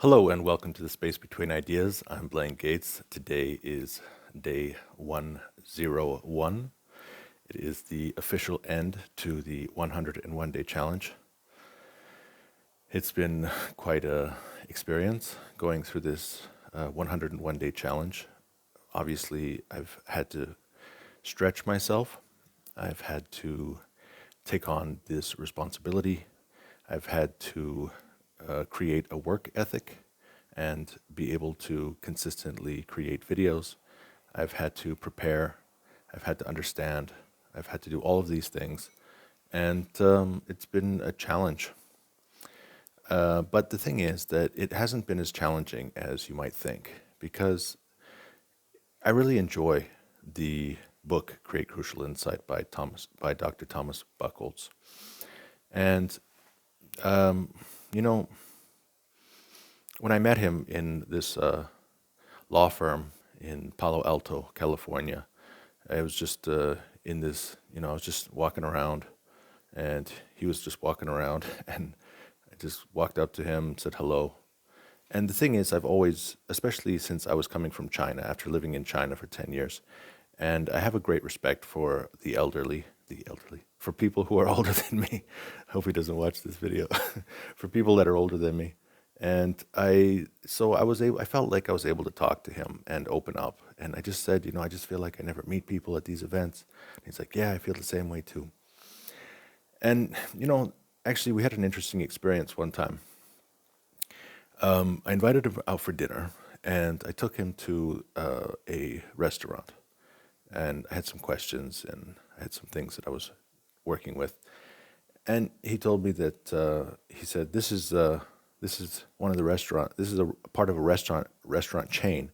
Hello and welcome to the Space Between Ideas. I'm Blaine Gates. Today is day 101. It is the official end to the 101 day challenge. It's been quite a experience going through this 101 day challenge. Obviously, I've had to stretch myself. I've had to take on this responsibility. I've had to create a work ethic and be able to consistently create videos. I've had to prepare, I've had to understand, I've had to do all of these things, and it's been a challenge. But the thing is that it hasn't been as challenging as you might think, because I really enjoy the book "Create Crucial Insight" by Dr. Thomas Buckholtz, and um, you know, when I met him in this law firm in Palo Alto, California, I was just in this, I was just walking around, and he was just walking around, and I just walked up to him, said hello. And the thing is, I've always, especially since I was coming from China, after living in China for 10 years, and I have a great respect for for people who are older than me. I hope he doesn't watch this video. For people that are older than me. And I felt like I was able to talk to him and open up. And I just said, I just feel like I never meet people at these events. And he's like, yeah, I feel the same way too. And, actually, we had an interesting experience one time. I invited him out for dinner, and I took him to a restaurant. And I had some questions, and I had some things that I was working with. And he told me that he said, this is one of the restaurant. This is a part of a restaurant chain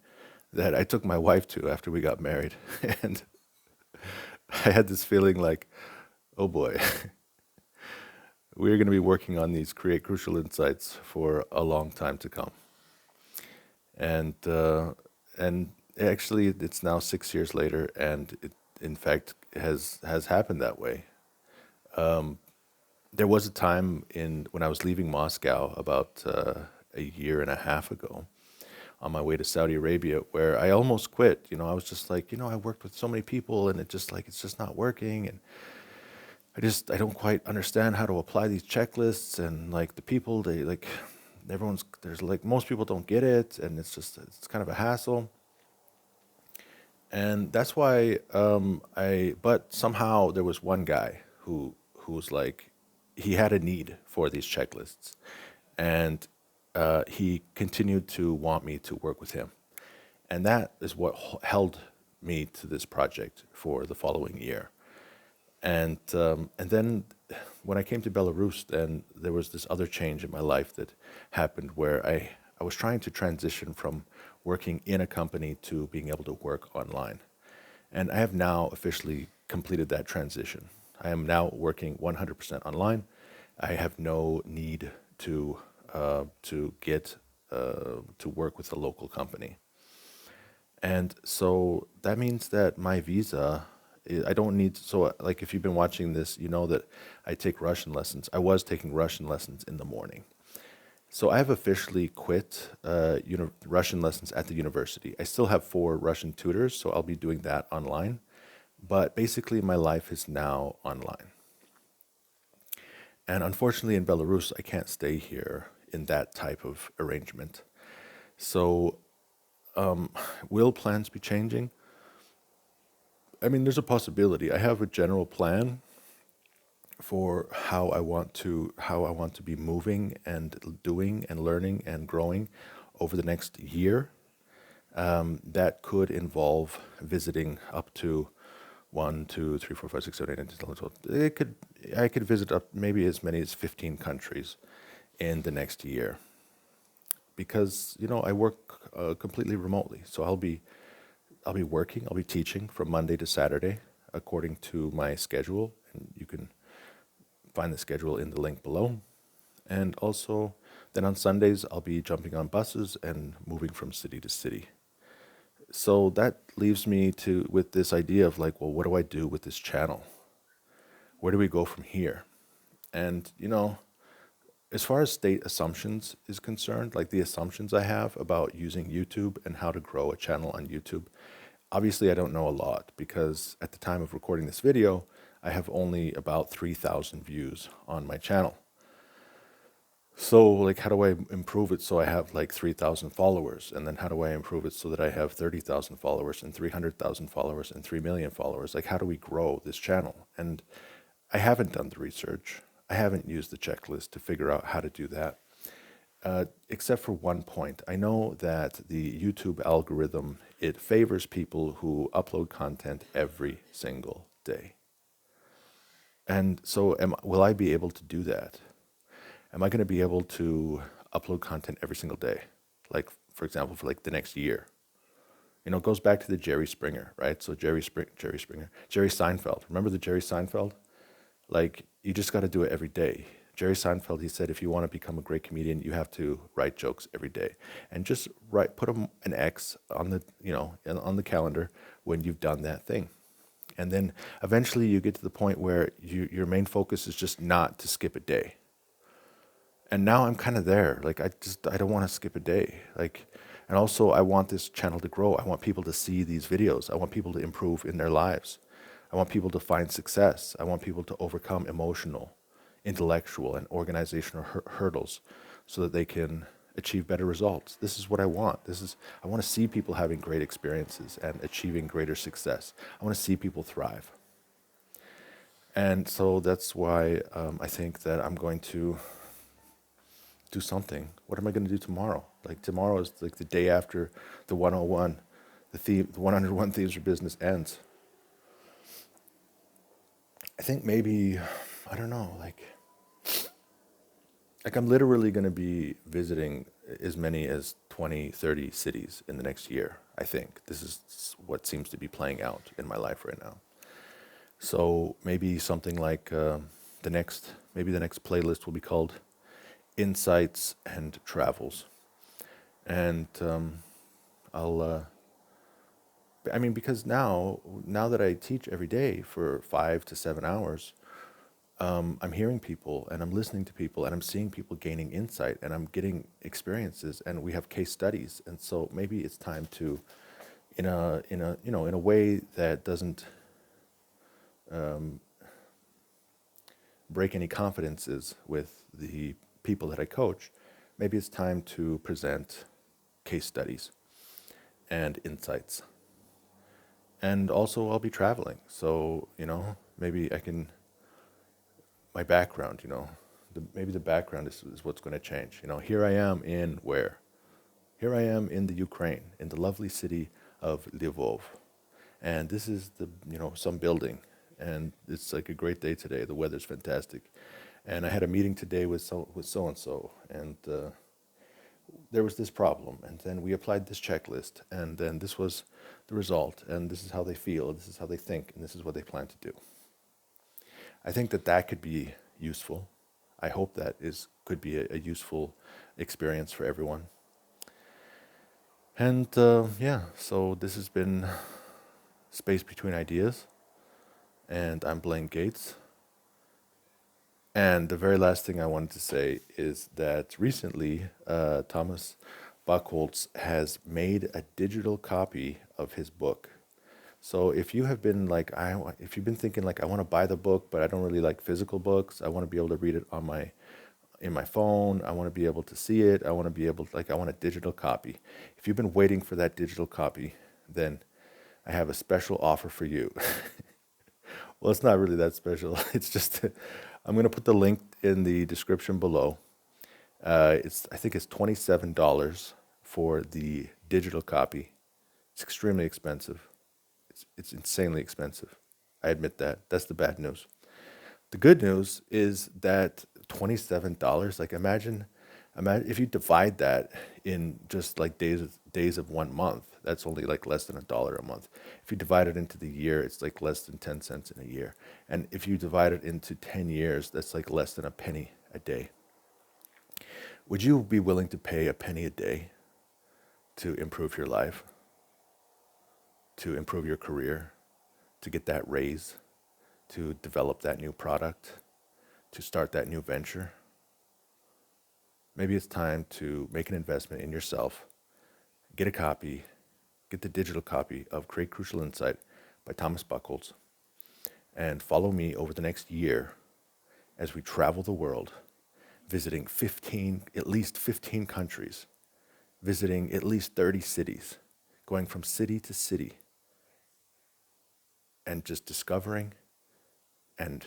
that I took my wife to after we got married, and I had this feeling like, oh boy, we're going to be working on these create crucial insights for a long time to come. And actually, it's now 6 years later, and it in fact has happened that way. There was a time in when I was leaving Moscow about a year and a half ago on my way to Saudi Arabia where I almost quit. I was just like, I worked with so many people and it's just not working, and I don't quite understand how to apply these checklists, and like the people they like there's like most people don't get it, and it's kind of a hassle. And that's why but somehow there was one guy who was like, he had a need for these checklists, and he continued to want me to work with him, and that is what held me to this project for the following year. And then when I came to Belarus, then there was this other change in my life that happened where I was trying to transition from working in a company to being able to work online. And I have now officially completed that transition. I am now working 100% online. I have no need to get to work with a local company. And so that means that my visa, I don't need, so like if you've been watching this, you know that I take Russian lessons. I was taking Russian lessons in the morning. So I have officially quit Russian lessons at the university. I still have 4 Russian tutors, so I'll be doing that online. But basically, my life is now online. And unfortunately, in Belarus, I can't stay here in that type of arrangement. So, will plans be changing? I mean, there's a possibility. I have a general plan for how I want to be moving and doing and learning and growing over the next year. That could involve visiting up to 1, 2, 3, 4, 5, 6, 7, 8, 9, 10, 11, 12. I could visit up maybe as many as 15 countries in the next year, because I work completely remotely. So I'll be working, I'll be teaching from Monday to Saturday according to my schedule, and you can find the schedule in the link below. And also, then on Sundays, I'll be jumping on buses and moving from city to city. So that leaves me to with this idea of like, well, what do I do with this channel? Where do we go from here? And as far as state assumptions is concerned, like the assumptions I have about using YouTube and how to grow a channel on YouTube, obviously I don't know a lot because at the time of recording this video, I have only about 3,000 views on my channel. So like, how do I improve it so I have like 3,000 followers? And then how do I improve it so that I have 30,000 followers and 300,000 followers and 3 million followers? Like, how do we grow this channel? And I haven't done the research. I haven't used the checklist to figure out how to do that. Except for one point. I know that the YouTube algorithm, it favors people who upload content every single day. And so will I be able to do that? Am I going to be able to upload content every single day? Like, for example, for like the next year. You know, it goes back to the Jerry Springer, right? So Jerry Seinfeld. Remember the Jerry Seinfeld? Like, you just got to do it every day. Jerry Seinfeld, he said, if you want to become a great comedian, you have to write jokes every day, and just put an X on the, on the calendar when you've done that thing, and then eventually you get to the point where your main focus is just not to skip a day. And now I'm kind of there. Like, I don't want to skip a day. Like, and also I want this channel to grow. I want people to see these videos. I want people to improve in their lives. I want people to find success. I want people to overcome emotional, intellectual, and organizational hurdles so that they can achieve better results. This is what I want. I want to see people having great experiences and achieving greater success. I want to see people thrive. And so that's why I think that I'm going to do something. What am I going to do tomorrow? Like, tomorrow is like the day after the 101, the 101 Thieves for Business ends. I think maybe, I don't know, like I'm literally going to be visiting as many as 20, 30 cities in the next year, I think. This is what seems to be playing out in my life right now. So maybe something like the next playlist will be called Insights and Travels. And because now that I teach every day for 5 to 7 hours, I'm hearing people and I'm listening to people and I'm seeing people gaining insight and I'm getting experiences and we have case studies. And so maybe it's time to, in a way that doesn't break any confidences with the people that I coach, maybe it's time to present case studies and insights. And also I'll be traveling. So, maybe my background, maybe the background is what's going to change. Here I am in where? Here I am in the Ukraine, in the lovely city of Lvov. And this is some building. And it's like a great day today. The weather's fantastic. And I had a meeting today with so-and-so. And there was this problem. And then we applied this checklist. And then this was the result. And this is how they feel. This is how they think. And this is what they plan to do. I think that could be useful. I hope that could be a useful experience for everyone. And so this has been Space Between Ideas. And I'm Blaine Gates. And the very last thing I wanted to say is that recently Thomas Buckholtz has made a digital copy of his book. So if you have been if you've been thinking like, I want to buy the book, but I don't really like physical books, I want to be able to read it in my phone, I want to be able to see it, I want a digital copy. If you've been waiting for that digital copy, then I have a special offer for you. Well, it's not really that special. It's just, I'm going to put the link in the description below. I think it's $27 for the digital copy. It's extremely expensive. It's insanely expensive. I admit that. That's the bad news. The good news is that $27, like imagine if you divide that in just like days of 1 month, that's only like less than $1 a month. If you divide it into the year, it's like less than 10 cents in a year. And if you divide it into 10 years, that's like less than a penny a day. Would you be willing to pay a penny a day to improve your life? To improve your career, to get that raise, to develop that new product, to start that new venture? maybe it's time to make an investment in yourself, get a copy, get the digital copy of Create Crucial Insight by Thomas Buckholtz, and follow me over the next year as we travel the world, visiting at least 15 countries, visiting at least 30 cities, going from city to city, and just discovering and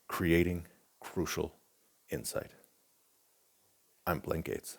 creating crucial insight. I'm Blaine Gates.